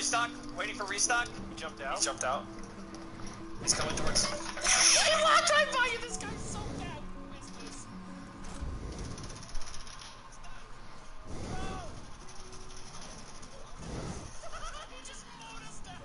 restock. Waiting for restock. He jumped out. He jumped out. He's coming towards. He locked right by you. This guy's so bad. Who is this? He just mowed us down.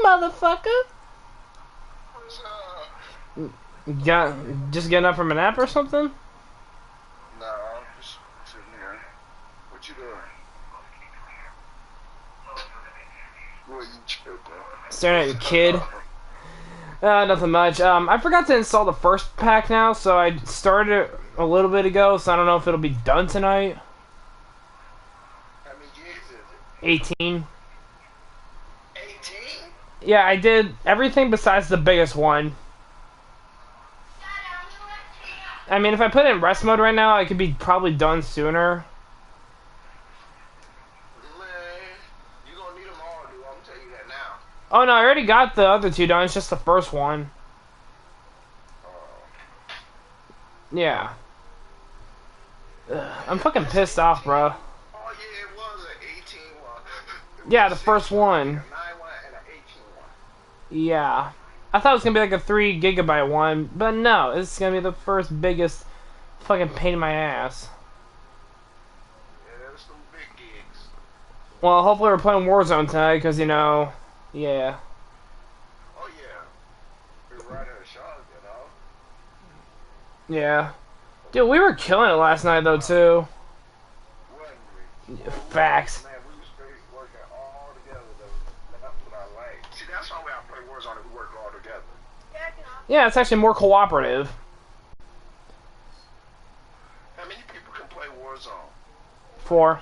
Motherfucker. Just getting up from a nap or something? No, I'm just sitting here. What you doing? What you tripping? Staring at your kid. Nothing much. I forgot to install the first pack now, so I started it a little bit ago, so I don't know if it'll be done tonight. How many gigs is it? 18. 18? Yeah, I did everything besides the biggest one. I mean, if I put it in rest mode right now, I could be probably done sooner. Man, you gonna need them all, dude. I'm telling you that now. Oh no, I already got the other two done. It's just the first one. Yeah. Ugh, I'm fucking pissed off, bro. Oh yeah, it was an 18 one. Yeah, the first one. A 9 one and an 18 one. Yeah. I thought it was gonna be like a 3 GB one, but no, it's gonna be the first biggest fucking pain in my ass. Yeah, there's some big gigs. Well, hopefully we're playing Warzone tonight, because, you know, yeah. Oh yeah. We're right at a shot, you know. Yeah. Dude, we were killing it last night, though, too. Wasn't we? Facts. Man, we were straight working all together, though. That's what I like. See, that's why we all play Warzone, we work all together. Yeah, it's actually more cooperative. How many people can play Warzone? 4.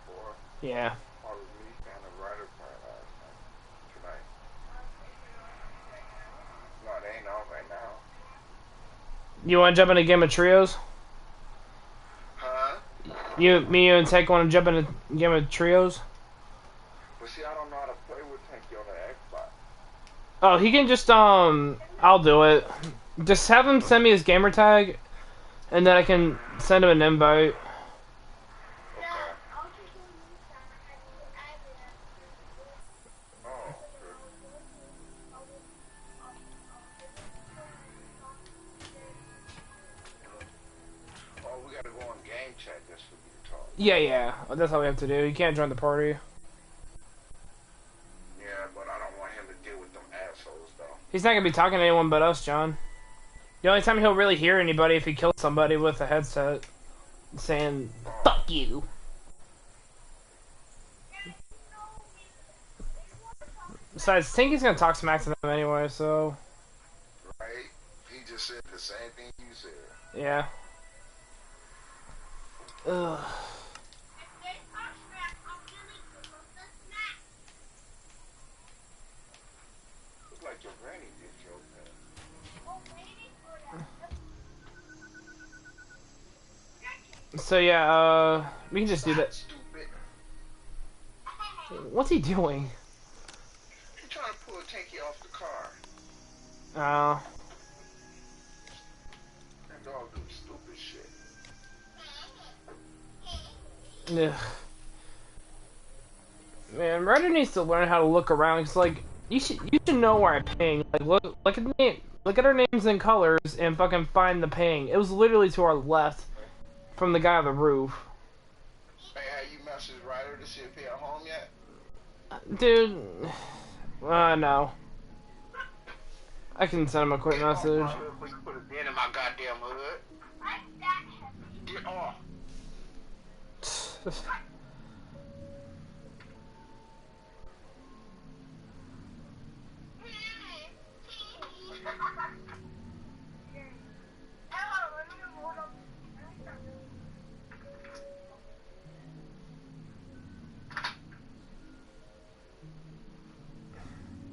4. Yeah. All of me and the writer tonight. No, they ain't on right now. You want to jump in a game of trios? Huh? Me, you, and Tech want to jump in a game of trios? But see, I don't know how to play with Tanky on the Xbox. Oh, he can just I'll do it. Just have him send me his gamer tag, and then I can send him an invite. Oh, we gotta go on game chat just for you to talk. Yeah. That's all we have to do. You can't join the party. Yeah, but I don't want him to deal with them assholes though. He's not gonna be talking to anyone but us, John. The only time he'll really hear anybody if he kills somebody with a headset, saying "fuck you." Besides, Tinky's gonna talk smack to them anyway, so Right? He just said the same thing you said. yeah. Ugh. Look like your granny did your thing. So yeah, we can just do that. Stupid. What's he doing? He trying to pull Tanky off the car. Oh. That dog do stupid shit. Ugh. Man, Ryder needs to learn how to look around. Cause like you should know where I ping. Like look at the name, look at our names and colors, and fucking find the ping. It was literally to our left from the guy on the roof. Hey, have you messaged Ryder to see if he at home yet? Dude, no. I can send him a quick message. Put a dent in my goddamn hood. Get off.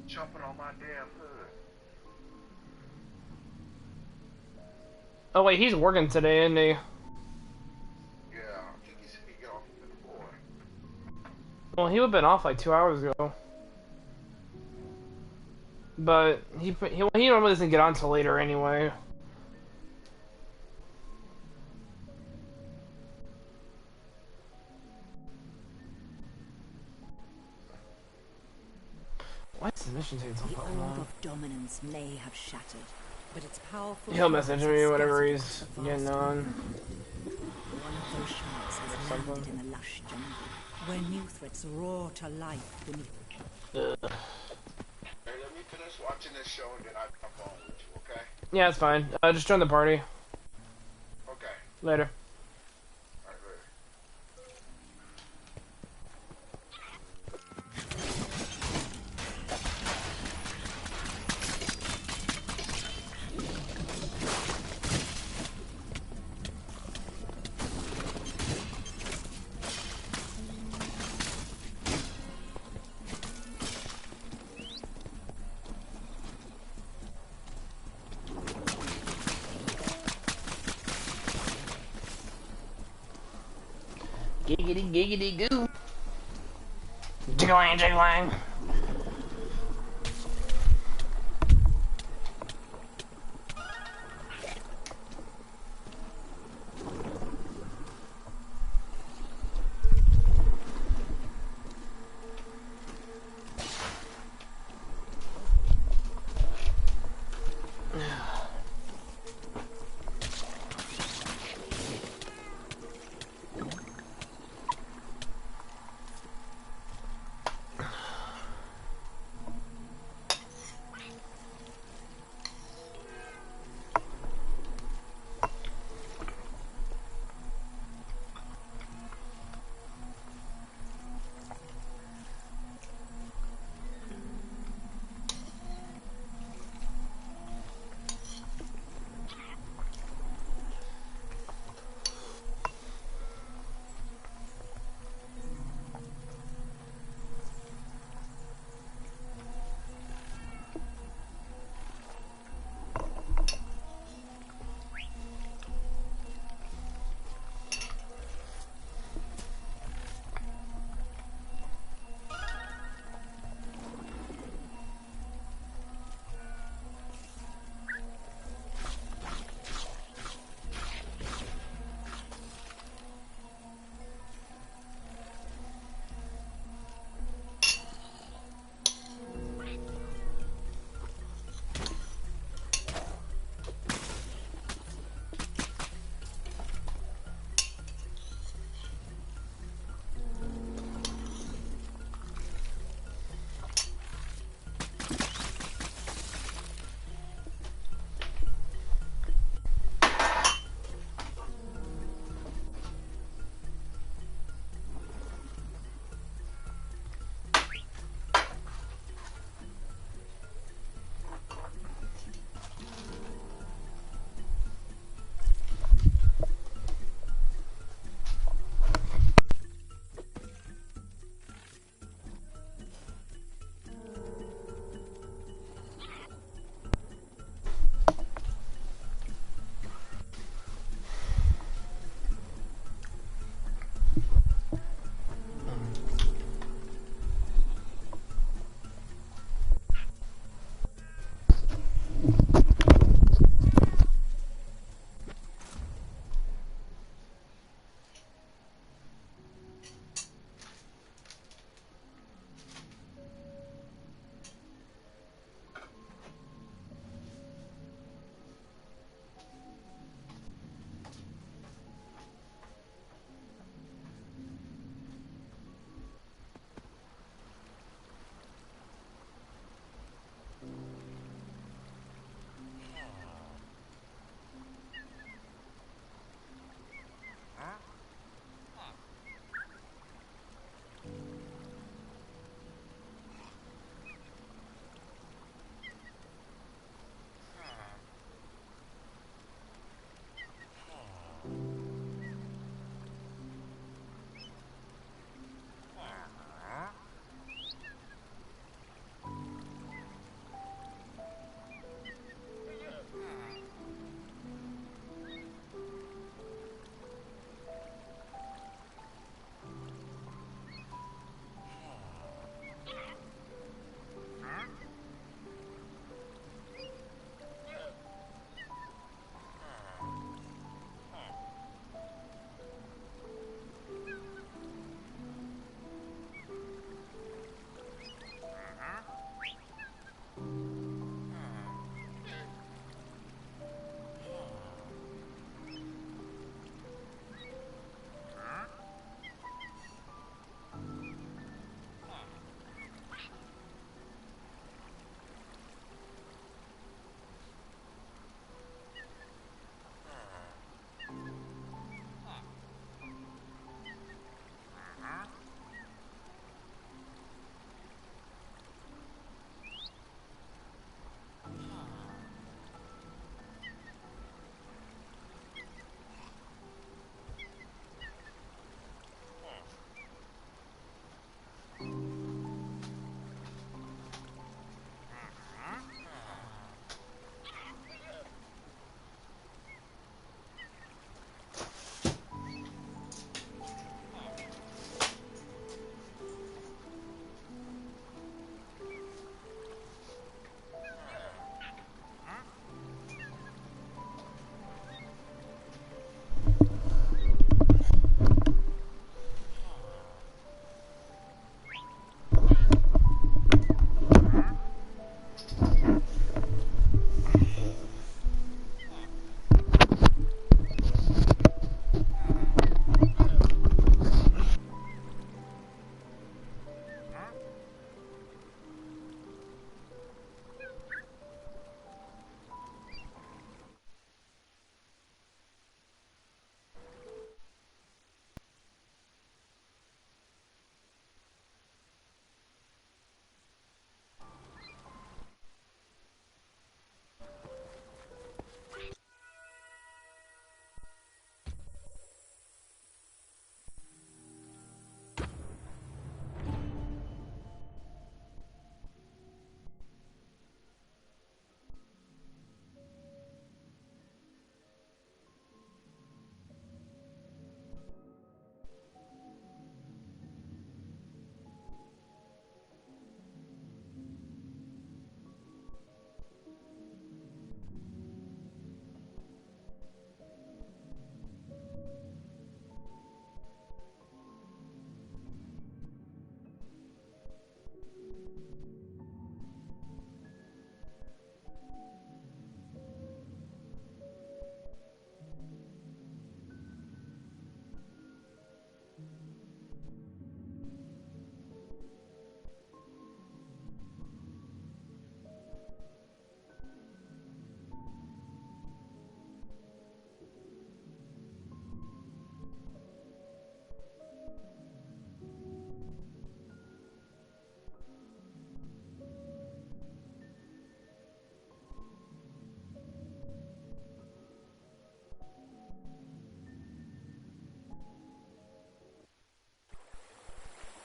Jumping on my damn hood. Oh wait, he's working today, isn't he? Yeah, I think he should be get off to the boy. Well, he would've been off like 2 hours ago. But he normally doesn't get on till later anyway. Why is the mission taking so The fucking orb long? of dominance may have shattered, but its powerful He'll message presence me has whatever scattered he's the getting vast on. land. One of those shards has Something. landed in the lush jungle, where new threats roar to life beneath. Ugh. Hey, let me finish watching this show and then I'll jump on with you, okay? Yeah, it's fine. Just join the party. Okay. Later. Alright, good. Giggity giggity goo. Jiggling jiggling.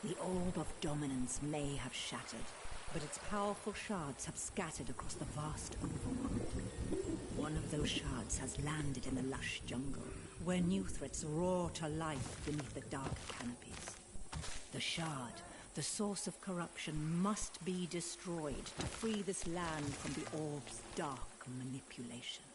The orb of dominance may have shattered, but its powerful shards have scattered across the vast overworld. One of those shards has landed in the lush jungle, where new threats roar to life beneath the dark canopies. The shard, the source of corruption, must be destroyed to free this land from the orb's dark manipulations.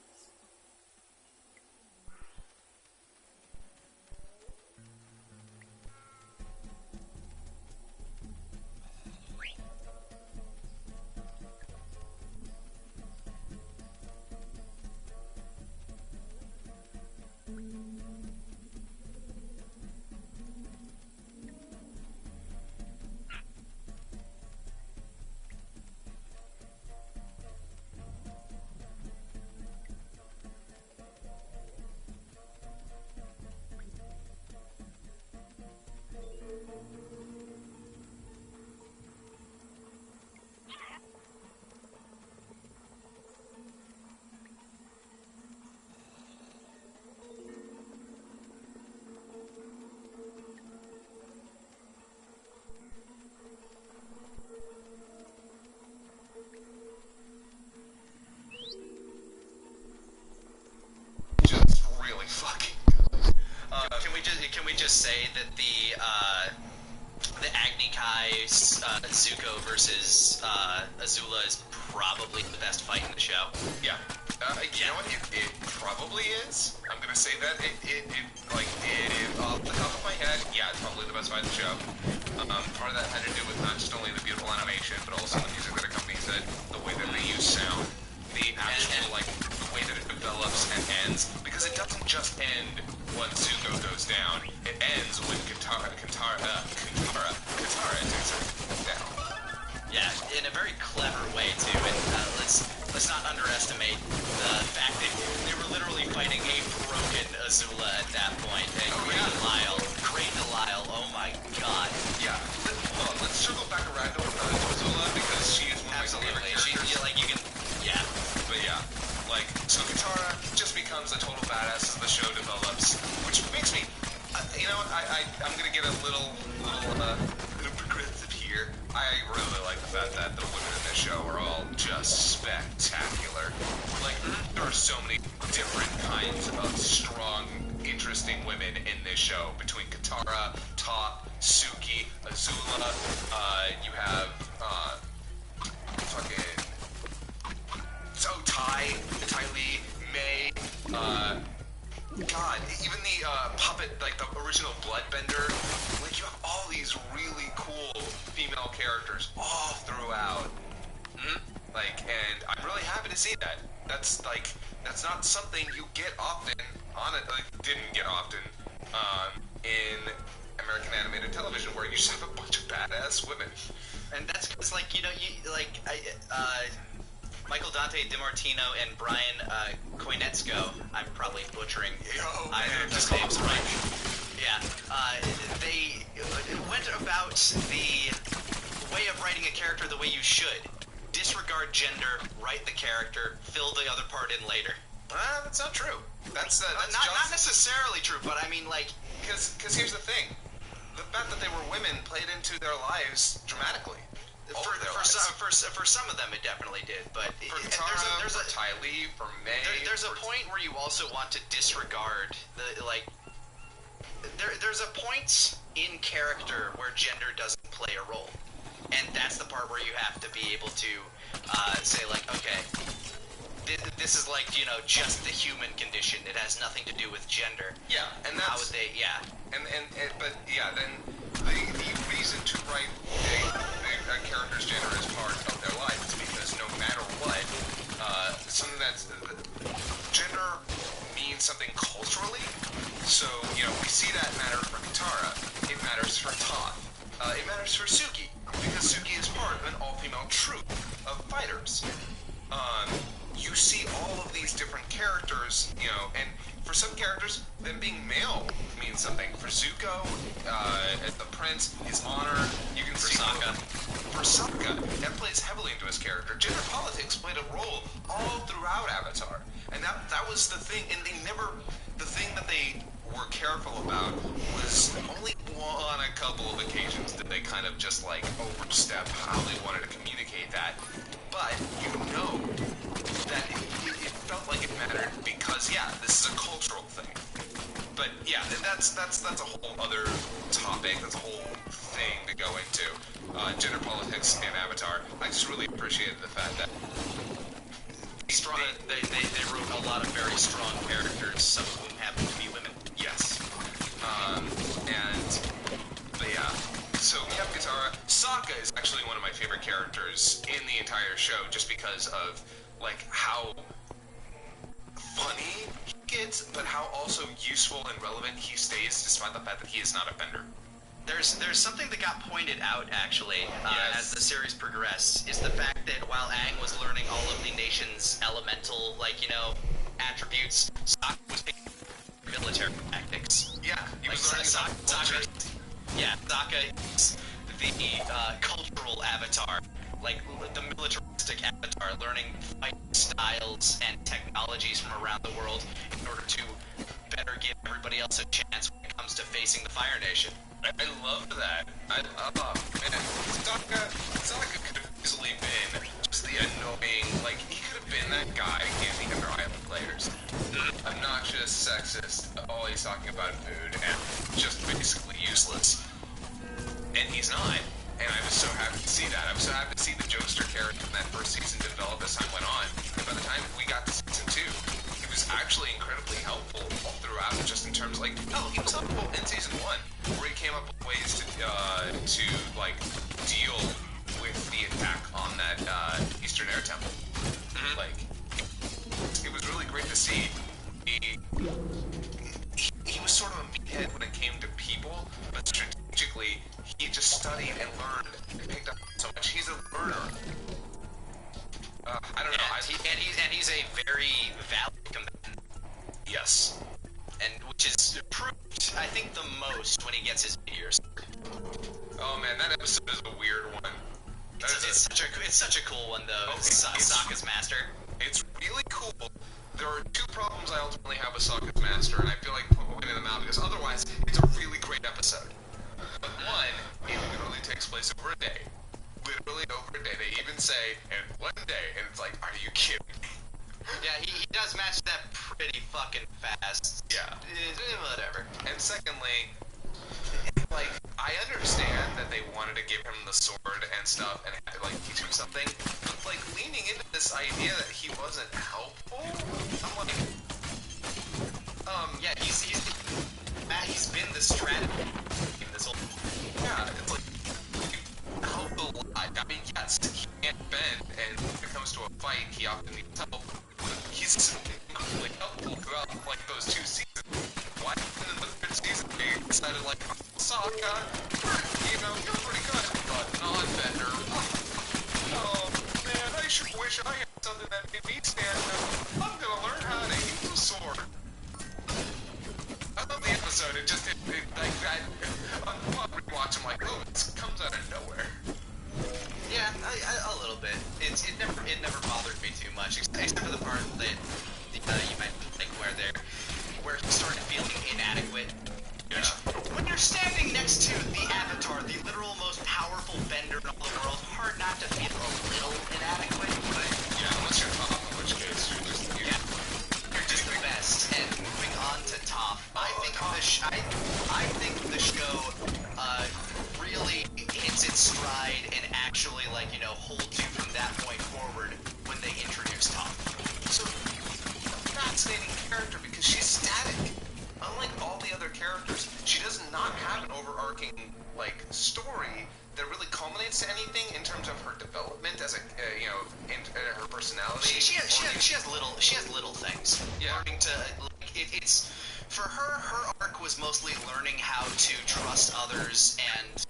Just really fucking good. Can we just say that the Agni Kai Zuko versus Azula is probably the best fight in the show? Yeah. You know what? It probably is. I'm gonna say that. Off the top of my head, yeah, it's probably the best fight in the show. Part of that had to do with not just only the beautiful animation, but also the music that accompanies it, the way that they use sound, the actual, the way that it develops and ends. Because it doesn't just end when Zuko goes down. It ends when Katara takes her down. Yeah, in a very clever way too. And let's not underestimate the fact that they were literally fighting a broken Azula at that point. And Great Delisle, oh my god. Yeah. Let's circle back around to Azula because she is one of my favorite characters. But yeah, so Katara just becomes a total badass as the show develops, which makes me, I'm gonna get a little progressive here. I really like the fact that the women in this show are all just spectacular. There are so many different kinds of strong, interesting women in this show. Between Katara, Toph, Suki, Azula, you have, Ty Lee, May, God, even the puppet, the original Bloodbender, you have all these really cool female characters all throughout. And I'm really happy to see that. That's not something you get often didn't get often, in American animated television, where you just have a bunch of badass women. And that's because, Michael Dante DiMartino and Brian Konietzko, I'm probably butchering either of those names, right? Yeah, they went about the way of writing a character the way you should. Disregard gender, write the character, fill the other part in later. That's not true. That's not necessarily true, but I mean, because here's the thing. The fact that they were women played into their lives dramatically. For some of them, it definitely did, but for Katara, there's a Ty Lee, for May. There's a point where you also want to disregard There's a point in character where gender doesn't play a role, and that's the part where you have to be able to say okay, this is just the human condition. It has nothing to do with gender. Yeah, and that's how would they? Yeah, then the reason to write a character's gender as part of their life is because no matter what, something that's gender means something culturally. So we see that matter for Katara. It matters for Toph. It matters for Suki because Suki is part of an all-female troupe of fighters. You see all of these different characters, and for some characters, them being male means something. For Zuko, the prince, his honor, you can see for Sokka, that plays heavily into his character. Gender politics played a role all throughout Avatar, and that was the thing. And the thing that they were careful about was only on a couple of occasions did they kind of just like overstep how they wanted to communicate that. But you know that it felt like it mattered because yeah, this is a cultural thing. But yeah, that's a whole other topic. That's a whole thing to go into. Gender politics and Avatar. I just really appreciated the fact that strong. They wrote a lot of very strong characters, some of whom happen to be women. Yes. But yeah. So we have Katara. Sokka is actually one of my favorite characters in the entire show, just because of like how funny he gets, but how also useful and relevant he stays, despite the fact that he is not a bender. There's something that got pointed out actually Yes. as the series progressed, is the fact that while Aang was learning all of the nation's elemental, attributes, Sokka was taking military tactics. Yeah, he was learning Sokka is the cultural avatar, like the militaristic avatar, learning fight styles and technologies from around the world in order to better give everybody else a chance when it comes to facing the Fire Nation. I love that. Man, Sokka could have easily been just the annoying, he could have been that guy in the Under Island players. Obnoxious, sexist, always talking about food, and just basically useless. And he's not. And I was so happy to see that. I was so happy to see the jokester character in that first season develop as time went on. And by the time we got to season 2, he was actually incredibly helpful all throughout, just in terms of, he was helpful in season 1, where he came up with ways to deal with the attack on that Eastern Air Temple. It was really great to see. He was sort of a meathead when it came to people, but strategically, he just studied and learned and picked up so much. He's a learner. I don't know. He's a very valid combatant. Yes. And which is proved, I think, the most when he gets his meteors. Oh man, that episode is a weird one. It's such a cool one though. Sokka's master. It's really cool. There are 2 problems I ultimately have with Sokka's master, and I feel like pointing them out because otherwise, it's a really great episode. But one, it literally takes place over a day. Literally over a day. They even say, and one day, and it's like, are you kidding me? Yeah, he does match that pretty fucking fast. Yeah. Whatever. And secondly, I understand that they wanted to give him the sword and stuff and had to, teach him something, but, leaning into this idea that he wasn't helpful, I'm like, yeah, he's been the strategy in this whole... Yeah, it's helped a lot. I mean, yes, he can't bend, and when it comes to a fight, he often needs help. He's incredibly helpful throughout, those 2 seasons. Why in the 3rd season they decided, Sokka, you're pretty good, but non-bender. Oh, man, I sure wish I had something that made me stand up. I'm gonna learn how to use a sword. I love the episode, it on rewatch, I'm like, oh, it comes out of nowhere. Yeah, a little bit. It never bothered me too much, except for the part that you might think where he started feeling inadequate. Yeah. When you're standing next to the Avatar, the literal most powerful bender in all the world, hard not to feel a little inadequate. But Yeah, unless you're Toph, in which case you're just you're just the best. And moving on to Toph, I think the show really hits its stride and actually holds you from that point forward when they introduce Toph. So, fascinating character because she's static. Unlike all the other characters, she does not have an overarching, story that really culminates to anything in terms of her development as a, in her personality. She has little things. Yeah. Learning to, it's, for her arc was mostly learning how to trust others and,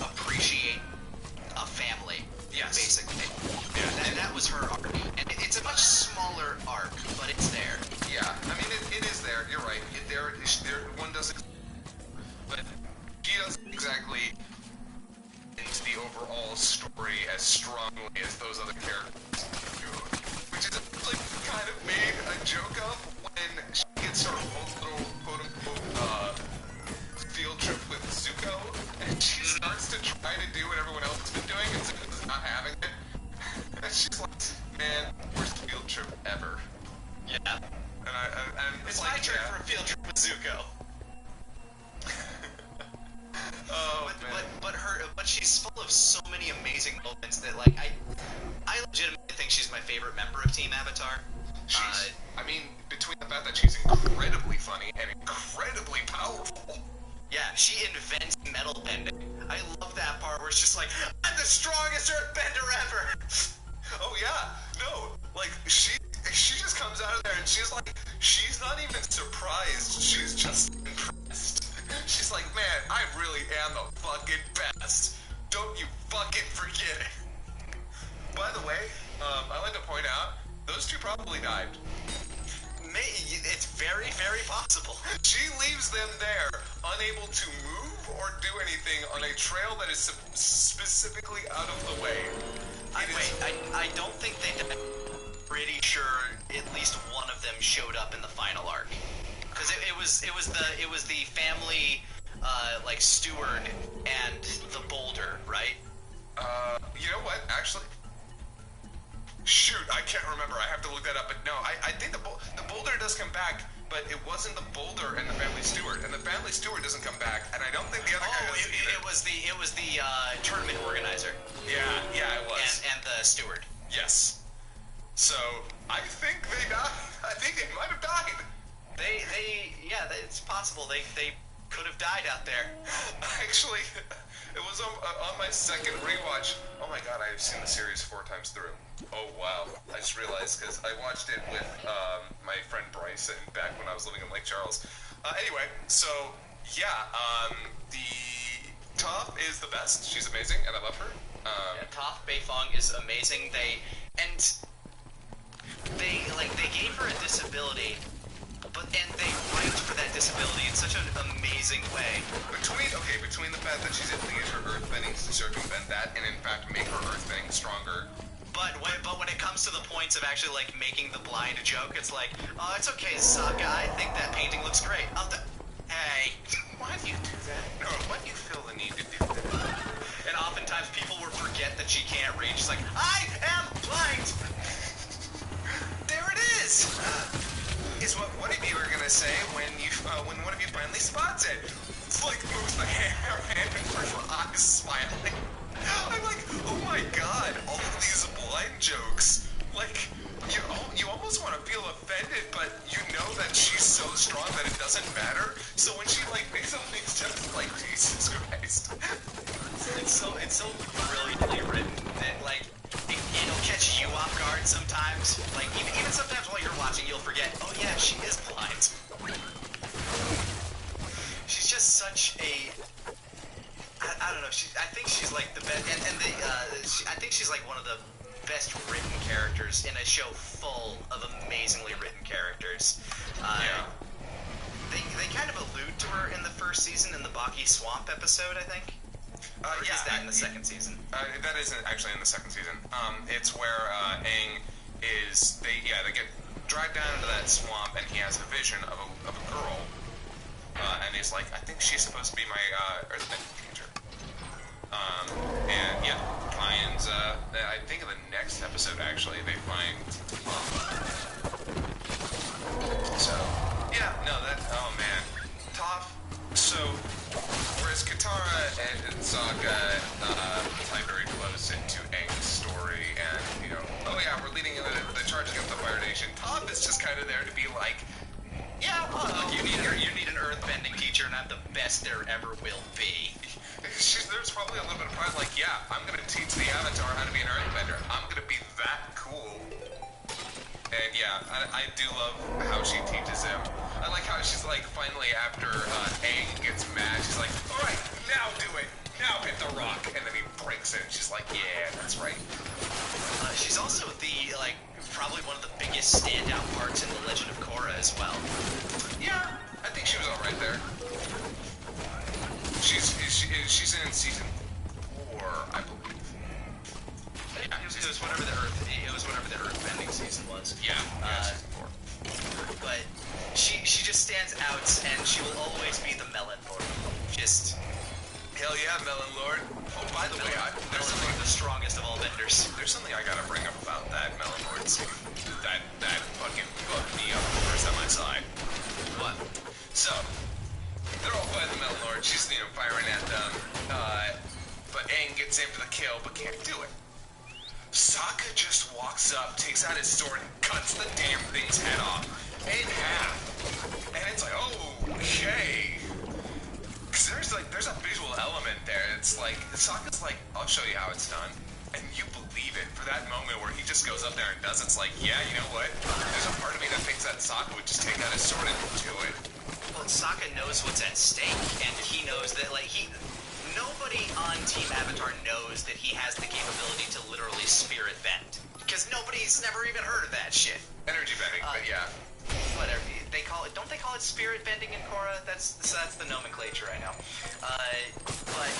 appreciate a family. Yes. Basically. Yeah. And that was her arc. And it's a much smaller arc, but it's there. Yeah, I mean, it is there, you're right. One does, but she doesn't exactly into the overall story as strongly as those other characters do. Which is kind of made a joke of when she gets her own little she's full of so many amazing moments that, like, I legitimately think she's my favorite member of Team Avatar. I mean, between the fact that she's incredibly funny and incredibly powerful. Yeah, she invents metal bending. I love that part where it's just like, I'm the strongest earthbender ever! Oh yeah, no, like, she just comes out of there and she's like, she's not even surprised, she's just impressed. She's like, man, I really am the fucking best. Don't you fucking forget it. By the way, I'd like to point out, those two probably died. It's very, very possible. She leaves them there, unable to move or do anything on a trail that is specifically out of the way. I don't think they died. Pretty sure at least one of them showed up in the final arc. Because it was the family, like, steward and the boulder, right? You know what? Actually, shoot, I can't remember. I have to look that up. But no, I think the boulder does come back, but it wasn't the boulder and the family steward. And the family steward doesn't come back, and I don't think the other guy does either. It was the tournament organizer. Yeah, it was. And the steward. Yes. So I think they died. I think they might have died. Yeah, it's possible they could have died out there. Actually, it was on my second rewatch. Oh my god, I've seen the series 4 times through. Oh wow, I just realized because I watched it with my friend Bryson back when I was living in Lake Charles. Anyway, so yeah, the Toph is the best. She's amazing, and I love her. Toph Beifong is amazing. They gave her a disability, and they write for that disability in such an amazing way. Between the fact that she's able to use her earthbending to circumvent that, and in fact make her earthbending stronger. But when it comes to the points of actually, like, making the blind joke, it's like, oh, it's okay, Sokka, I think that painting looks great. Hey, Why do you do that? No, why do you feel the need to do that? and oftentimes people will forget that she can't read. She's like, I am blind! There it is! Is what one of you are gonna say when one of you finally spots it. It's like moves the hand and her eyes smiling. I'm like, oh my god, all of these blind jokes. Like, you almost want to feel offended, but you know that she's so strong that it doesn't matter. So when she like basically just like, Jesus Christ. It's so brilliantly written that, like, it'll catch you off guard sometimes. Like, even sometimes while you're watching, you'll forget, oh yeah, she is blind. She's just such a... I don't know, I think she's like the best, I think she's like one of the best written characters in a show full of amazingly written characters. Yeah. They kind of allude to her in the first season in the Baki Swamp episode, I think. Or is that in the second season? That isn't actually in the second season. It's where Aang is. They get dragged down into that swamp, and he has a vision of a girl, and he's like, I think she's supposed to be my earthbending teacher. And yeah, finds. I think in the next episode, actually, they find. So yeah, no, that. Oh man, Toph. So. Whereas Katara and Sokka tie very close into Aang's story, and, you know, oh yeah, we're leading into the charge against the Fire Nation. Toph is just kind of there to be like, yeah, well, you need an earthbending teacher, and I'm the best there ever will be. There's probably a little bit of pride, like, yeah, I'm gonna teach the Avatar how to be an earthbender. I'm gonna be that cool. And yeah, I do love how she teaches him. I like how she's like, finally after Aang gets mad, she's like, alright, now do it! Now hit the rock! And then he breaks it, and she's like, yeah, that's right. She's also probably one of the biggest standout parts in The Legend of Korra as well. Yeah, I think she was alright there. She's in season 4, I believe. Yeah, it was whatever the earthbending season was. Yeah, season 4. But she just stands out, and she will always be the Melon Lord. Just hell yeah, Melon Lord. Oh, by the way, there's something the strongest of all benders. There's something I gotta bring up about that Melon Lord scene. That fucking fucked me up the first time I saw it. What? So they're all fighting the Melon Lord. She's firing at them. But Aang Gets aimed for the kill, but can't do it. Sokka just walks up, takes out his sword, and cuts the damn thing's head off in half. And it's like, oh, okay. Because there's a visual element there. It's like, Sokka's like, I'll show you how it's done. And you believe it. For that moment where he just goes up there and does it, it's like, yeah, you know what? There's a part of me that thinks that Sokka would just take out his sword and do it. Well, Sokka knows what's at stake, and he knows that, like, nobody on Team Avatar knows that he has the capability to literally spirit bend. Because nobody's never even heard of that shit. Energy bending, but yeah. Whatever they call it. Don't they call it spirit bending in Korra? That's the nomenclature I know. But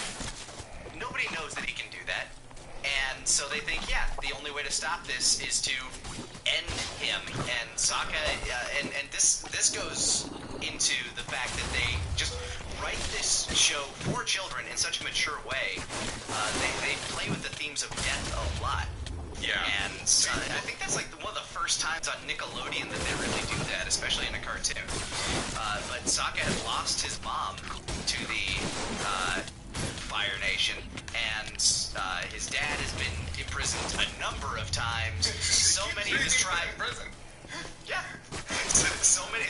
nobody knows that he can do that, and so they think, yeah, the only way to stop this is to end him. And Sokka, and this goes into the fact that they just write this show for children in such a mature way. They play with the themes of death a lot. Yeah. And I think that's like one of the first times on Nickelodeon that they really do that, especially in a cartoon. But Sokka had lost his mom to the Fire Nation, and his dad has been imprisoned a number of times. So many of his tribe. Yeah.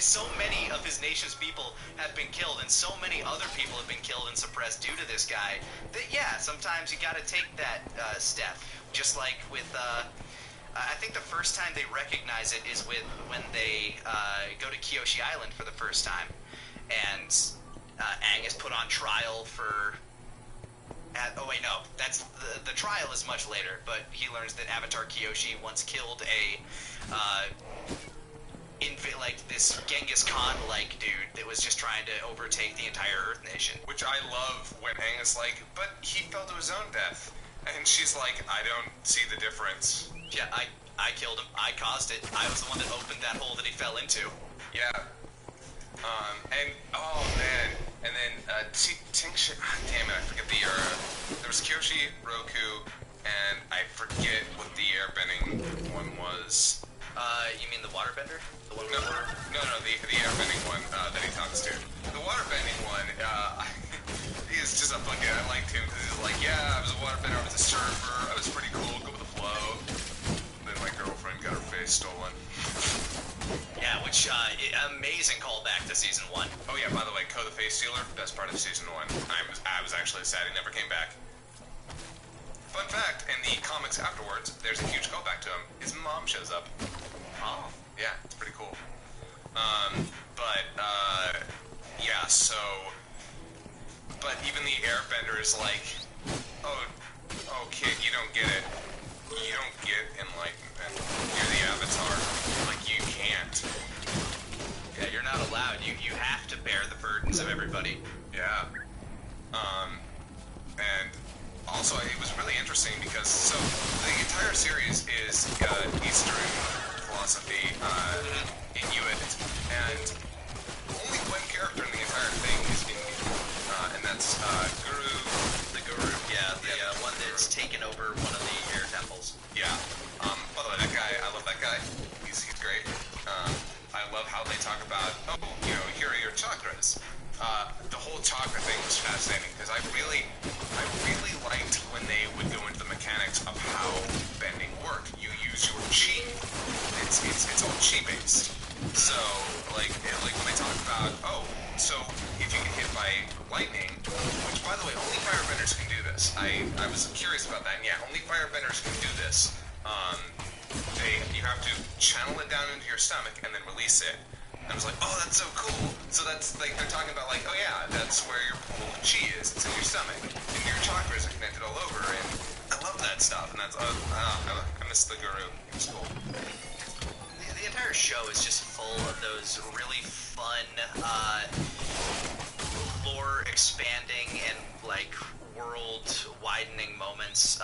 So many of his nation's people have been killed, and so many other people have been killed and suppressed due to this guy, that, yeah, sometimes you gotta take that step. Just like with, I think the first time they recognize it is when they go to Kyoshi Island for the first time, and Aang is put on trial for... oh wait, no, that's the trial is much later, but he learns that Avatar Kyoshi once killed a like this Genghis Khan-like dude that was just trying to overtake the entire Earth Nation. Which I love when Aang is like, but he fell to his own death. And she's like, I don't see the difference. Yeah, I killed him. I caused it. I was the one that opened that hole that he fell into. Yeah. And, oh man. And then, Tingsha, damn it, I forget the era. There was Kyoshi, Roku, and I forget what the airbending one was. You mean the waterbender? The one No, the airbending one that he talks to. The waterbending one, he is just a fucking, I liked him because he's like, yeah, I was a waterbender, I was a surfer, I was pretty cool, go with the flow. Then my girlfriend got her face stolen. Yeah, which, amazing callback to season 1. Oh yeah, by the way, Ko the Face Stealer, best part of season 1. I was actually sad he never came back. Fun fact, in the comics afterwards, there's a huge callback to him. His mom shows up. Oh. Yeah, it's pretty cool. Yeah, so... But even the airbender is like, oh, kid, you don't get it. You don't get enlightenment. You're the Avatar. Like, you can't. Yeah, you're not allowed. You have to bear the burdens of everybody. Yeah. And also, it was really interesting because, so, the entire series is Eastern philosophy, Inuit, and only one character in the entire thing is Indian, and that's Guru. The Guru, yeah, the one that's taken over one of the air temples. Yeah. By the way, that guy, I love that guy. He's great. I love how they talk about, oh, you know, here are your chakras. The whole chakra thing was fascinating because I really liked when they would go into the mechanics of how bending worked. You use your chi. It's all chi based. So like when they talk about, oh, so if you get hit by lightning, which by the way only firebenders can do this. I was curious about that. And yeah, only firebenders can do this. You have to channel it down into your stomach and then release it. I was like, oh, that's so cool. So that's like, they're talking about like, oh yeah, that's where your pool of chi is. It's in your stomach. And your chakras are connected all over. And I love that stuff. And that's, I miss the Guru. It was cool. The entire show is just full of those really fun, lore expanding and like world widening moments.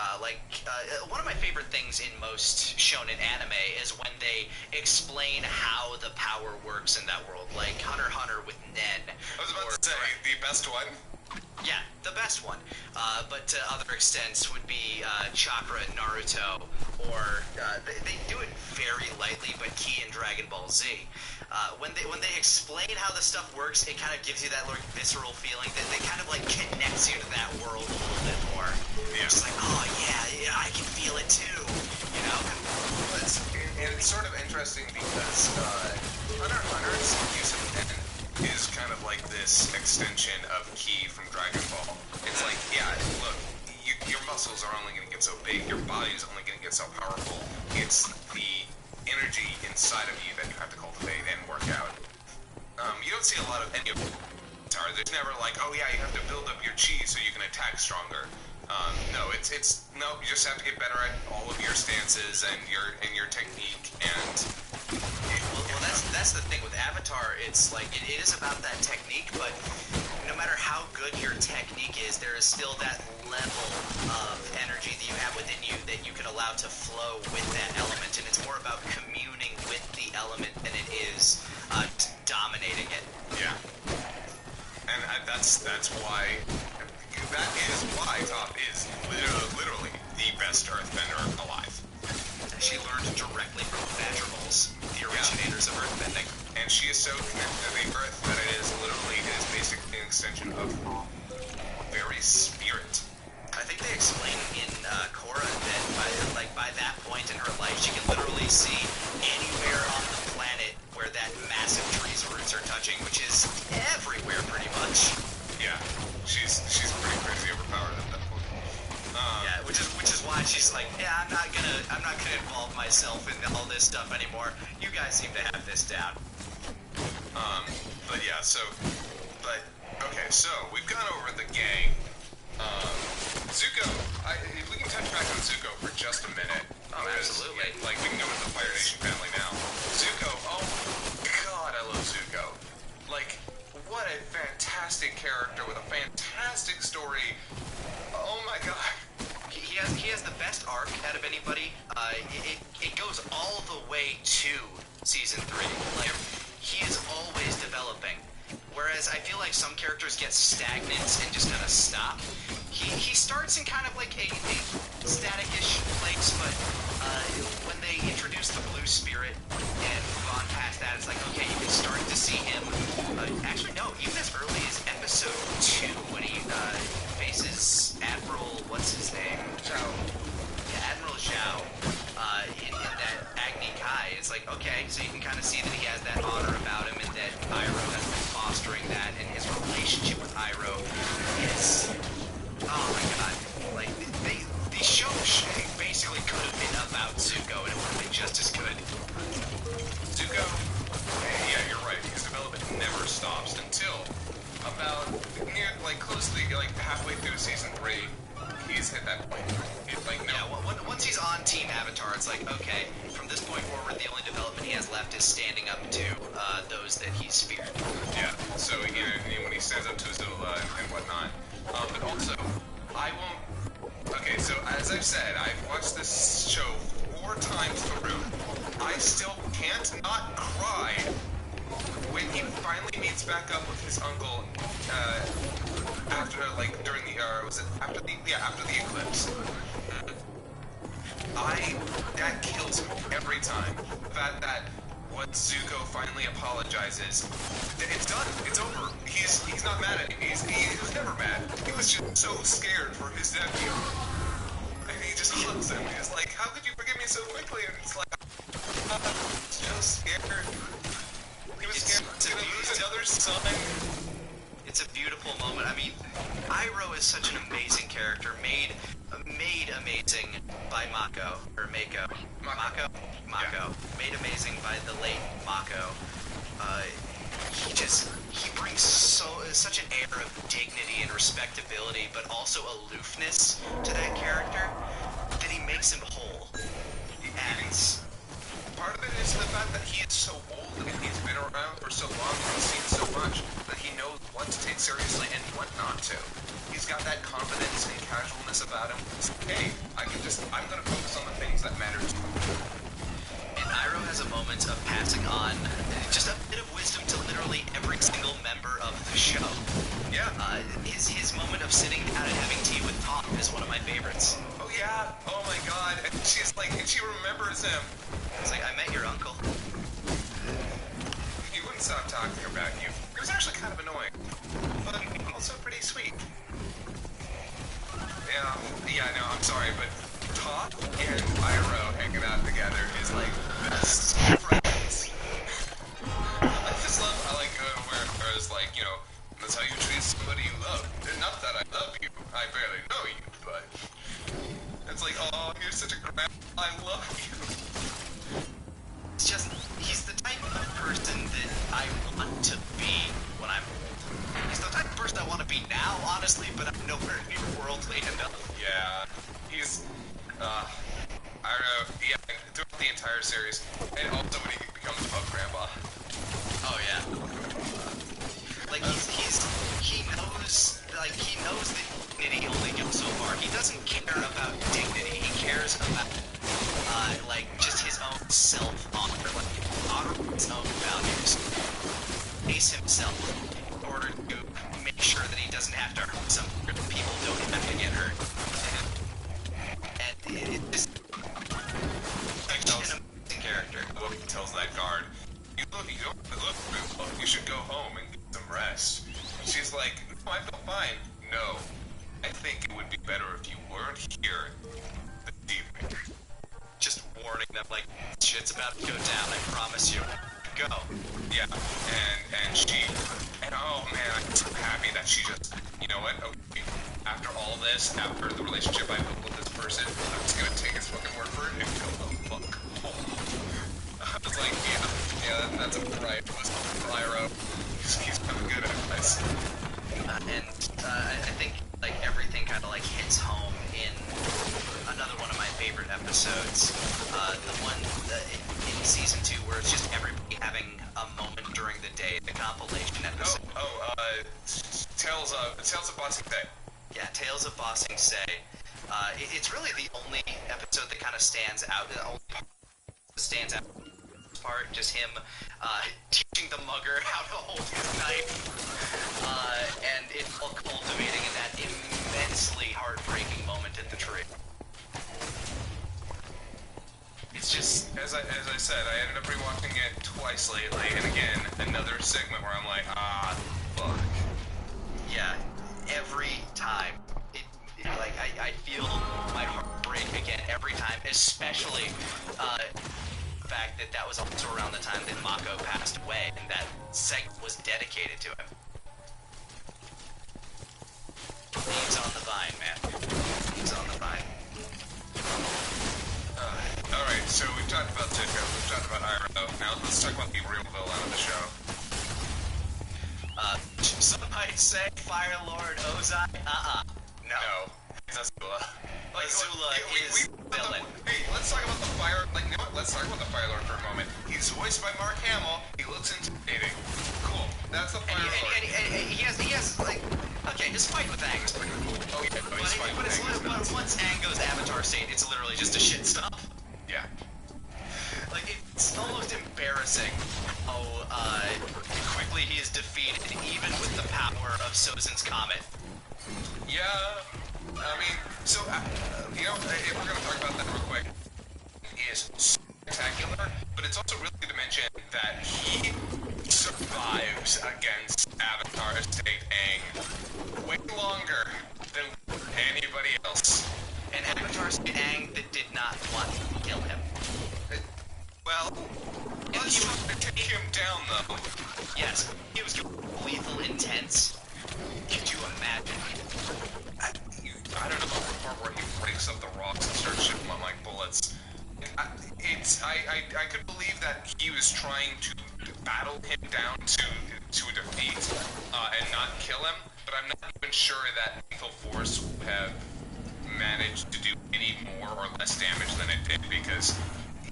One of my favorite things in most shonen anime is when they explain how the power works in that world, like Hunter x Hunter with Nen. I was about to say, the best one. Yeah, the best one. But to other extents would be Chakra in Naruto, or they do it very lightly, but Ki in Dragon Ball Z. When they explain how this stuff works, it kind of gives you that like visceral feeling that they kind of like connects you to that world a little bit more. Yeah. It's like, muscles are only going to get so big, your body is only going to get so powerful. It's the energy inside of you that you have to cultivate and work out. You don't see a lot of any of Avatar. There's never like, oh yeah, you have to build up your chi so you can attack stronger. No, no, you just have to get better at all of your stances and your technique and. Well, that's the thing with Avatar. It's like it is about that technique, but no matter how good your technique is, there is still that level of energy that you have within you that you can allow to flow with that element, and it's more about communing with the element than it is dominating it. Yeah, and that's why. That is why Toph is literally the best Earthbender alive. She learned directly from Vadrables, the originators of Earthbending. And she is so connected to the Earth that it is basically an extension of her very spirit. I think they explain in Korra that by that point in her life, she can literally see anywhere on the planet where that massive tree's roots are touching, which is everywhere pretty much. Yeah, she's pretty crazy overpowered at that point. Yeah, which is why she's like, yeah, I'm not gonna involve myself in all this stuff anymore. You guys seem to have this down. But yeah, okay, so we've gone over the gang. Zuko, if we can touch back on Zuko for just a minute. Oh, absolutely. Yeah, like, we can go with the Fire Nation family now. Zuko, oh god, I love Zuko. Like, what a fantastic character with a fantastic story. Oh my god. He has the best arc out of anybody. It goes all the way to season 3. Like, he is always developing. Whereas I feel like some characters get stagnant and just kind of stop. He starts in kind of like a static-ish place, but when they introduce the Blue Spirit and move on past that, it's like, okay, you can start to see him. Actually, no, even as early as episode 2, when he faces Admiral, what's his name? Zhao. Yeah, Admiral Zhao. In that Agni Kai, it's like, okay, so you can kind of see that he has that honor about him, and that Iroh has been fostering that, and his relationship with Iroh is, oh my god, like, the show basically could have been about Zuko, and it would have been just as good. Zuko, yeah, you're right, his development never stops until about closely, halfway through season 3, he's hit that point. Once he's on Team Avatar, it's like, okay, from this point forward, the only development he has left is standing up to those that he's feared. Yeah, so, when he stands up to Azula and whatnot. But also, I won't... Okay, so, as I've said, I've watched this show 4 times through. I still can't not cry when he finally meets back up with his uncle, after the eclipse. That kills me every time. The fact that when Zuko finally apologizes, it's done. It's over. He's not mad at him. He was never mad. He was just so scared for his nephew. And he just hugs him. He's like, how could you forgive me so quickly? And it's like, so scared. He was scared to lose another son. It's a beautiful moment. I mean, Iroh is such an amazing character, made amazing by Mako. Mako? Yeah. Made amazing by the late Mako. He brings such an air of dignity and respectability, but also aloofness to that character, that he makes him whole. And part of it is the fact that he is so old and he's been around for so long and he's seen so much that he knows what to take seriously and what not to. He's got that confidence and casualness about him. It's like, hey, I'm gonna focus on the things that matter to me. And Iroh has a moment of passing on just a bit of wisdom to literally every single member of the show. Yeah. His moment of sitting down and having tea with Toph is one of my favorites. Oh yeah. Oh my god. And she's like, and she remembers him. It's like, I met your uncle. He wouldn't stop talking about you. It was actually kind of annoying, but also pretty sweet. Yeah, no, I'm sorry, but Toph and Iroh hanging out together is like best friends. I like where it's like, that's how you treat somebody you love. Not that I love you, I barely know you, but worldly enough. Yeah, he's, I don't know, yeah, throughout the entire series, and also when he becomes a grandpa. Oh yeah. Like he knows that dignity only goes so far. He doesn't care about dignity. He cares about like just his own self-honor, like honor his own values. Face himself in order to make sure that he doesn't have to hurt some people, don't have to get hurt. And it just an amazing character. He tells that guard, you should go home and get some rest. She's like, no, I feel fine. No, I think it would be better if you weren't here this evening. Just warning them, like, shit's about to go down, I promise you. Go. Yeah, and oh man, I'm so happy that she just, you know what, okay, after all this, after the relationship I built with this person, I'm just gonna take his fucking word for it and go the fuck home. I was like, yeah, that's a right, Lyra. He's kind of good at this. I think, like, everything kind of, like, hits home in another one of my favorite episodes. The one in Season 2 where it's just everybody having a moment during the day, the compilation episode. Tales of Ba Sing Se. Yeah, Tales of Ba Sing Se. It's really the only episode that kind of stands out, the only part that stands out. Part, just him teaching the mugger how to hold his knife, and it all culminating in that immensely heartbreaking moment at the tree. It's just, as I said, I ended up rewatching it twice lately, and again, another segment where I'm like, fuck. Yeah, every time. Like, I feel my heart break again every time, especially, the fact that was also around the time that Mako passed away, and that segment was dedicated to him. He's on the vine, man. He's on the vine. Alright, so we've talked about Zuko, we've talked about Iroh. Now let's talk about the real villain of the show. Some might say Fire Lord Ozai. No. It's Azula. Azula is villain. Hey, let's talk about the Fire... Like, you know what? Let's talk about the Fire Lord for a moment. He's voiced by Mark Hamill. He looks intimidating. Cool. That's the Fire Lord. And he has, like... Okay, his fight with Aang is pretty cool. Oh, yeah. But once Aang goes Avatar state, it's literally just a shit stuff. Yeah. Like, it's almost embarrassing how quickly he is defeated, even with the power of Sozin's Comet. Yeah, I mean, so, you know, if we're going to talk about that real quick, is spectacular, but it's also really good to mention that he survives against Avatar State Aang way longer than anybody else. And Avatar State Aang that did not want to kill him. Well, let's try to take him down, though. Yes, he was lethal intense. Could you imagine? I don't know the part where he breaks up the rocks and starts shooting them like bullets. I could believe that he was trying to battle him down to a defeat and not kill him, but I'm not even sure that Lethal Force would have managed to do any more or less damage than it did, because the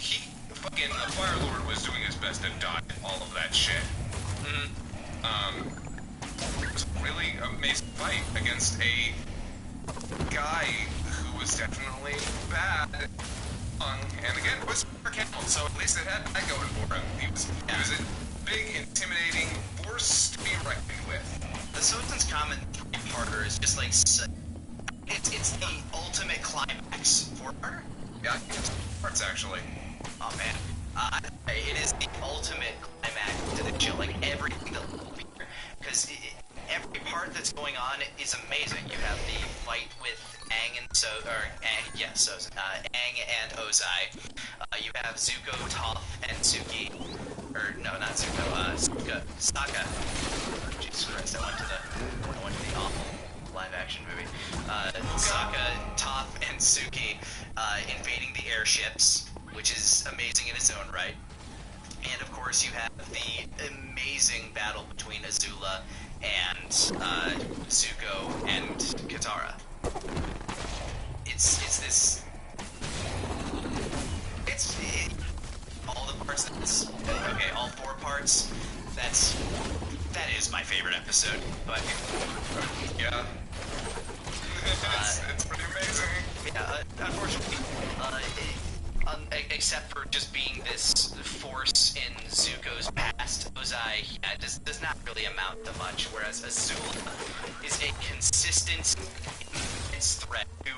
Fire Lord was doing his best to dodge all of that shit. It was a really amazing fight against a guy who was definitely bad. And again, it was Mark Hamill, so at least it had that going for him. He was a big, intimidating force to be reckoned with. The Sozin's Comet three-parter is just like... It's the ultimate climax for her. Yeah, it's parts actually. Oh man. It is the ultimate climax to the show. Like, everything that will be here. Because every part that's going on is amazing. You have the fight with Aang and Aang and Ozai. You have Zuko, Toph, and Suki. Or no, not Zuko. Sokka. Jesus Christ! I went to the awful live-action movie. Sokka, Toph, and Suki invading the airships, which is amazing in its own right. And of course, you have the amazing battle between Azula and Zuko and Katara. It's this. All the parts. Okay, all 4 parts. That is my favorite episode. But yeah, it's pretty amazing. yeah, unfortunately, except for just being this force in Zuko's past, Ozai does not really amount to much. Whereas Azula is a consistent, intense threat who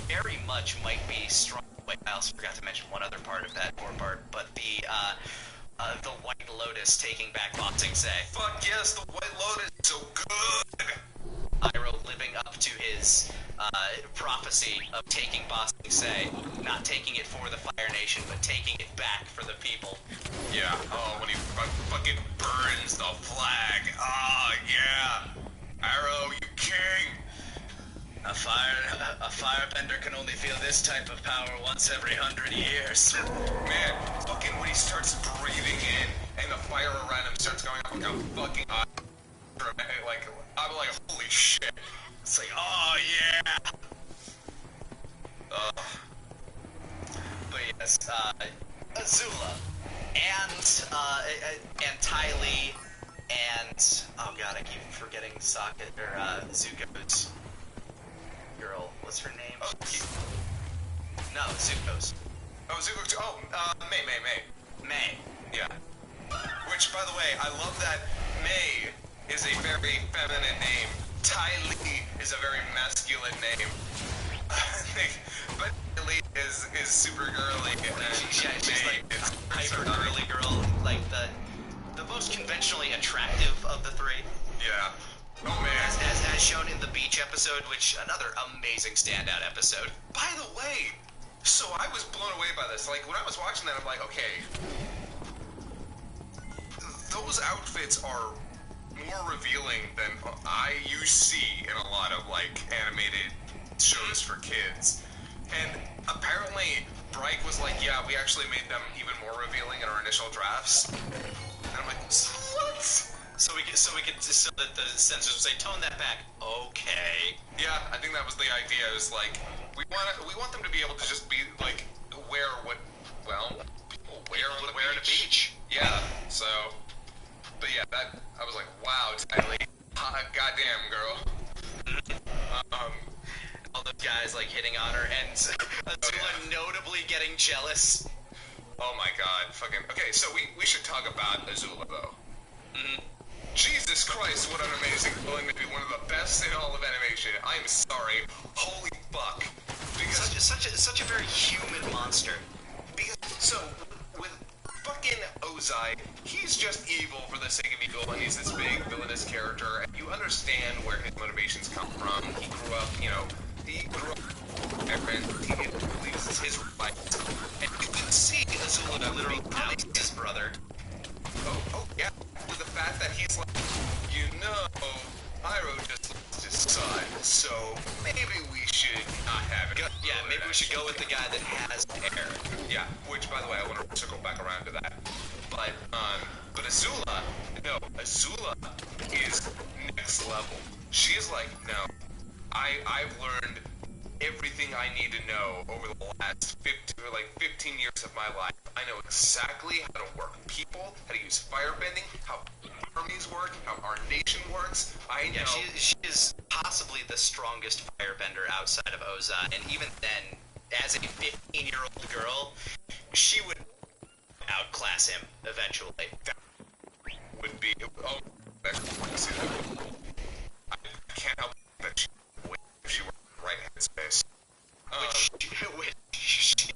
very much might be strong. Wait, I also forgot to mention one other part of that 4 part, but the White Lotus taking back Ba Sing Se. Fuck yes, the White Lotus is so good. Iroh living up to his prophecy of taking Ba Sing Se, not taking it for the Fire Nation, but taking it back for the people. Yeah. Oh, when he fucking burns the flag. Oh yeah. Iroh, you king. A firebender can only feel this type of power once every 100 years. Man, fucking when he starts breathing in and the fire around him starts going up like a fucking eye. Like, I'm like, holy shit. It's like, oh yeah. But yes, Azula and Ty Lee and oh god, I keep forgetting Zuko's girl. What's her name? No, Zuko's. Oh, Zuko. Oh, May. Yeah. Which, by the way, I love that May is a very feminine name. Ty Lee is a very masculine name. But Lee is super girly. She's like hyper girly girl, like the most conventionally attractive of the 3. Yeah. Oh man. As shown in the beach episode, which another amazing standout episode. By the way, so I was blown away by this. Like when I was watching that, I'm like, okay, those outfits are more revealing than you see in a lot of like animated shows for kids. And apparently, Bright was like, yeah, we actually made them even more revealing in our initial drafts. And I'm like, what? So that the censors would say, tone that back. Okay. Yeah, I think that was the idea. It was like, we want them to be able to just be like, wear what, well, people wear on the beach. Yeah. So, but yeah, I was like, wow, Tylee, goddamn girl. All the guys like hitting on her and Azula notably getting jealous. Oh my god, fucking. Okay, so we should talk about Azula though. Mm-hmm. Jesus Christ, what an amazing villain, maybe one of the best in all of animation. I'm sorry. Holy fuck. Because Such a very human monster. Because, so, with fucking Ozai, he's just evil for the sake of evil, and he's this big villainous character, and you understand where his motivations come from. He grew up, and he believes it's his right. And you can see Azula literally out his brother. Oh, yeah. With the fact that he's like, Iroh just lost his son, so maybe we should not have it. Yeah, maybe we should go with the guy that has hair. Yeah, which, by the way, I want to circle back around to that. But Azula is next level. She's like, no, I've learned everything I need to know over the last 15 years of my life. I know exactly how to work people, how to use firebending, how armies work, how our nation works. I know. Yeah, she is possibly the strongest firebender outside of Ozai, and even then, as a 15-year-old girl, she would outclass him eventually. That would be. Oh, I can't help that she would if she were in the right headspace. Which she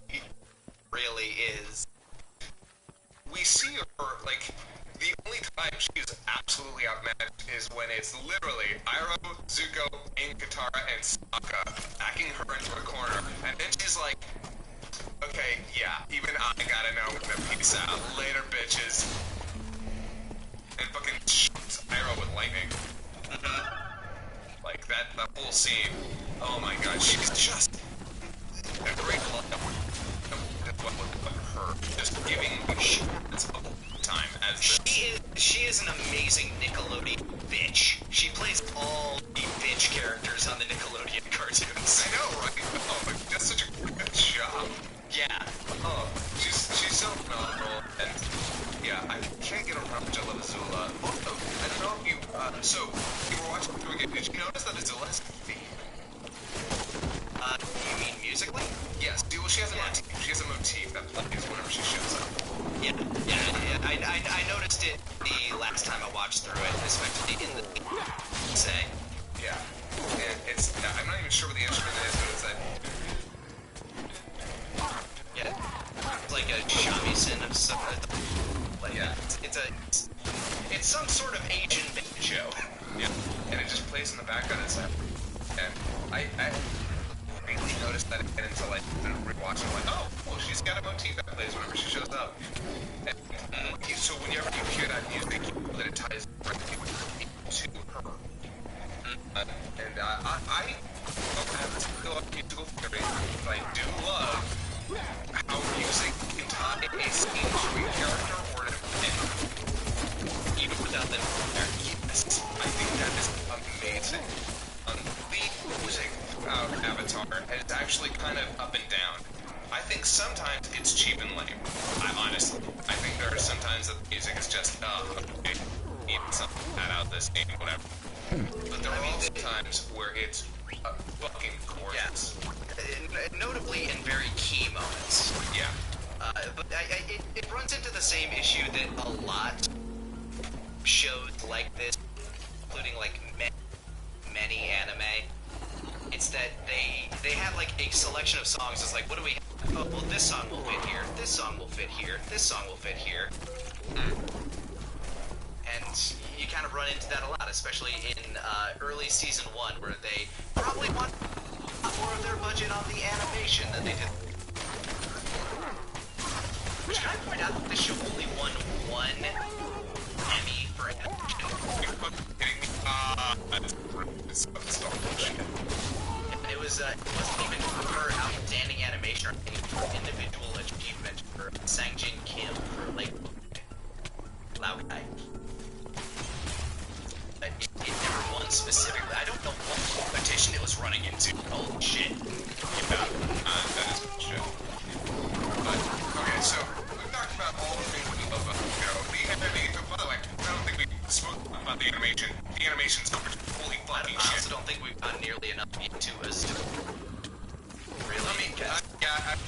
really is. We see her, like, the only time she's absolutely outmatched is when it's literally Iroh, Zuko, and Katara, and Sokka backing her into a corner, and then she's like, okay, yeah, even I gotta know when to peace out. Later, bitches. And fucking shoots Iroh with lightning. Like, that whole scene. Oh my god, she's just a great line of her just giving shorts of time as she is an amazing Nickelodeon bitch. She plays all the bitch characters on the Nickelodeon cartoons. I know, right? Oh, like, that's such a good job. Yeah. Oh, she's so phenomenal, and yeah, I can't get around much. I love Azula. Also, I don't know if you, so, you were watching the again, did you notice that Azula has a theme? You mean musically? Yes, well, she has a motif. She has a motif that plays whenever she shows up. Yeah. I noticed it the last time I watched through it, especially in the say. Yeah. And it's, I'm not even sure what the instrument is, but it's that. Yeah. It's like a shamisen of some. Like, Yeah. It's some sort of Asian banjo. Yeah. And it just plays in the background and I really noticed that again until I rewatched it. I'm like, oh, well, she's got a motif that plays whenever she shows up. And so whenever you hear that music, you know that it ties directly to her. And I don't have a typical musical theory, but I do love how music can tie a scene to a character or an event, even without them there. Yes, I think that is amazing. The music throughout Avatar is actually kind of up and down. I think sometimes it's cheap and lame. I think there are sometimes that the music is just, okay, need something to add out this game, whatever. But there are also times where it's fucking gorgeous. Yeah. Notably in very key moments. Yeah. But it runs into the same issue that a lot shows like this, including like many anime. It's that they have like a selection of songs. It's like, what do we have? Oh, well, this song will fit here. This song will fit here. This song will fit here. And you kind of run into that a lot, especially in early season 1, where they probably want more of their budget on the animation than they did. Which can I point out that this show only won one Emmy for animation? It wasn't even for outstanding animation or any individual achievement for Sang-Jin Kim for like Lao Kai. It never won specifically. I don't know what competition it was running into. Holy shit. Yeah, that is shit. But, okay, so we've talked about all the things we love about the animation. By the way, I don't think we spoke about the animation. The animation's holy fucking I shit. also don't think we've gone nearly enough into as really. I mean,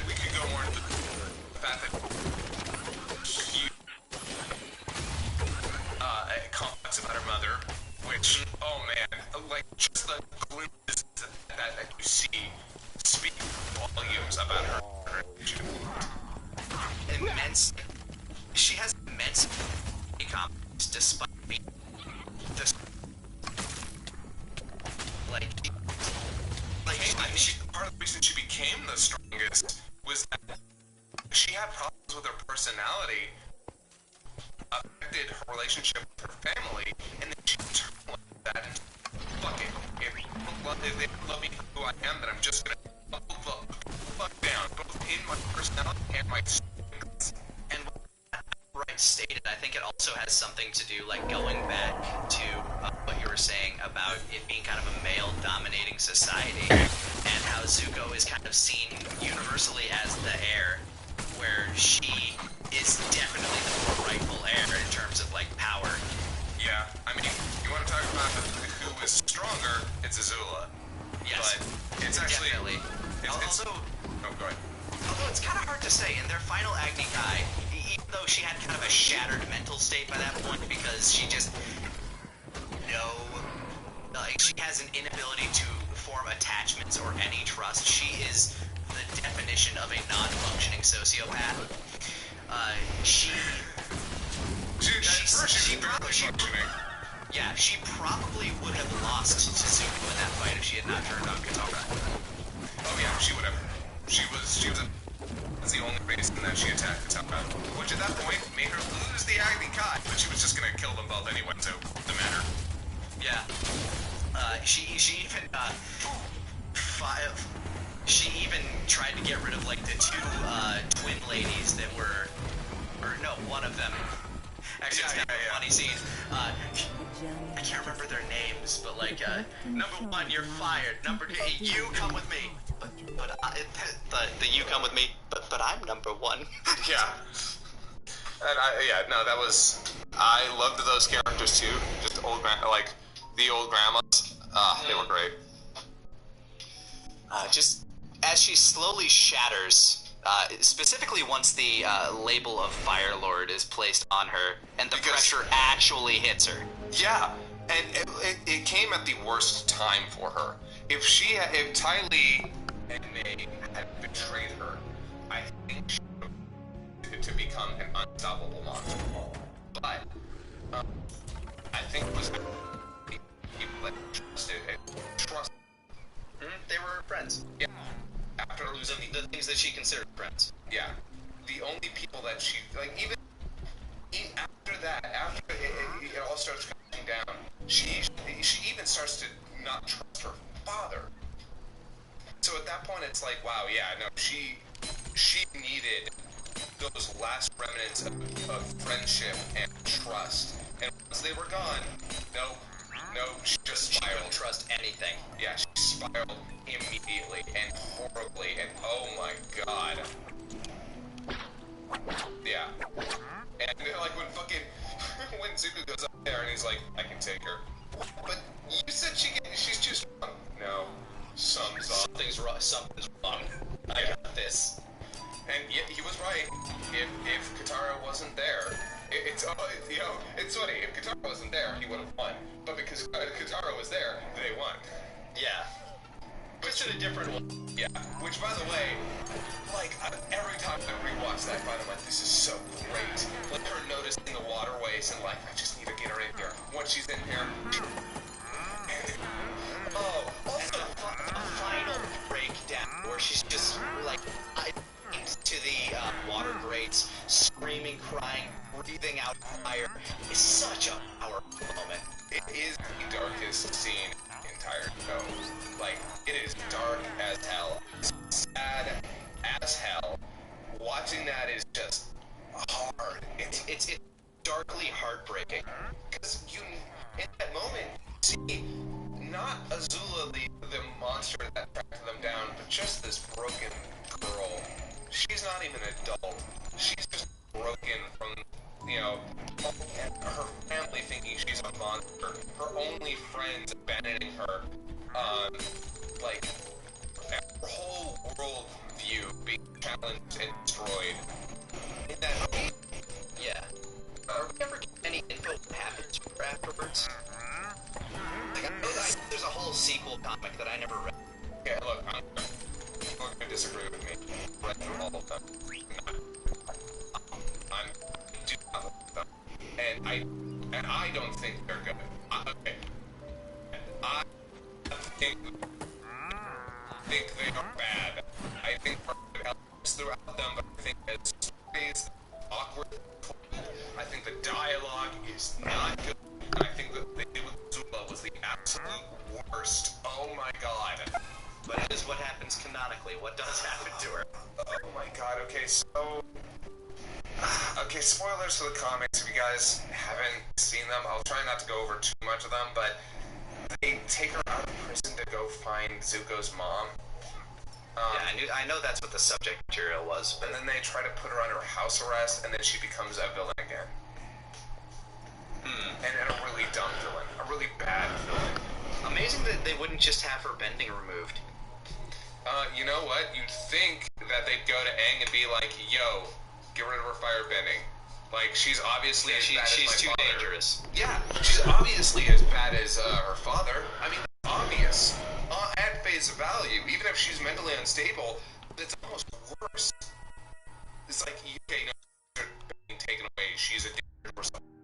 we could go more into the fact that complex about her mother, which, oh man, like, just the glimpses that you see speak volumes about her. Immense. She has immense confidence despite being this. Like Part of the reason she became the strongest was that she had problems with her personality, affected her relationship with her family, and then she turned that into, fuck it, if they love me who I am, then I'm just gonna fuck down, both in my personality and my strengths. And right stated, I think it also has something to do, like, going back to what you were saying about it being kind of a male-dominating society, and how Zuko is kind of seen universally as the heir, where she is definitely the more rightful heir in terms of, like, power. Yeah, I mean, you want to talk about who is stronger, it's Azula. Yes, but it's actually... definitely. It's, Although, oh, go ahead. although it's kind of hard to say, in their final Agni Kai, even though she had kind of a shattered mental state by that point, because she just she has an inability to form attachments or any trust. She is the definition of a non-functioning sociopath. She probably would have lost to Zuko in that fight if she had not turned on Katara. Oh yeah, she would have. She was the only reason that she attacked Katara, which at that point made her lose the Agni Kai, but she was just gonna kill them both anyway, so it didn't matter. Yeah. She even tried to get rid of like the two twin ladies that were, or no, one of them. Actually, it's kind of a funny scene. I can't remember their names, but like, number one, you're fired. Number two, you come with me. But the you come with me. But I'm number one. Yeah. And that was. I loved those characters too. Just like the old grandmas. They were great. Just as she slowly shatters. Specifically once the label of Fire Lord is placed on her, and the pressure actually hits her. Yeah, and it came at the worst time for her. If Ty Lee and May had betrayed her, I think she would to become an unstoppable monster. But I think it was people that trusted. They were friends. Yeah. After losing the things that she considered friends. Yeah. The only people that she, like, even after that, after it all starts crashing down, she even starts to not trust her father. So at that point, it's like, wow, yeah, no, she needed those last remnants of friendship and trust. And once they were gone, no, she just spiraled. She couldn't trust anything. Yeah, she spiraled immediately and horribly, and oh my god. Yeah. And like when Zuko goes up there and he's like, I can take her. But you said she's too strong. No. Something's wrong. I got this. And yet he was right. If Katara wasn't there, it's funny. If Katara wasn't there, he would have won. But because Katara was there, they won. Yeah. Just in a different one. Yeah. Which, by the way, like every time I rewatch that fight, I'm like, this is so great. Like her noticing the waterways and like, I just need to get her in here. Once she's in here. And the final breakdown where she's just like to the water grates, screaming, crying, breathing out fire is such a powerful moment. It is the darkest scene in the entire show. Like, it is dark as hell, sad as hell. Watching that is just hard. It's darkly heartbreaking. Because in that moment, see not Azula, the monster that tracked them down, but just this broken girl. She's not even an adult. She's just broken from, her family thinking she's a monster. Her only friends abandoning her. Her whole world view being challenged and destroyed. In that movie, yeah. Are we ever getting any info what happened to her afterwards? Like, I know there's a whole sequel comic that I never read. Yeah, look, I'm going to disagree with me. Read through all of them. I do not like them. And I don't think they're good. Okay. I think they are bad. I think part of it helps throughout them, but I think as stories, awkward. I think the dialogue is not good. I think that they did with Zula was the absolute worst. Oh my god. But it is what happens canonically. What does happen to her? Oh my god, okay, so... Okay, spoilers for the comics. If you guys haven't seen them, I'll try not to go over too much of them, but they take her out of prison to go find Zuko's mom. Yeah, I know that's what the subject material was. But... And then they try to put her under house arrest, and then she becomes a villain again. And a really dumb villain. A really bad villain. Amazing that they wouldn't just have her bending removed. You know what? You'd think that they'd go to Aang and be like, yo, get rid of her firebending. Like, she's obviously as bad as my father. She's too dangerous. Yeah, she's obviously as bad as her father. I mean, that's obvious. At face value, even if she's mentally unstable, it's almost worse. It's like, okay, no, being taken away, she's a danger or something.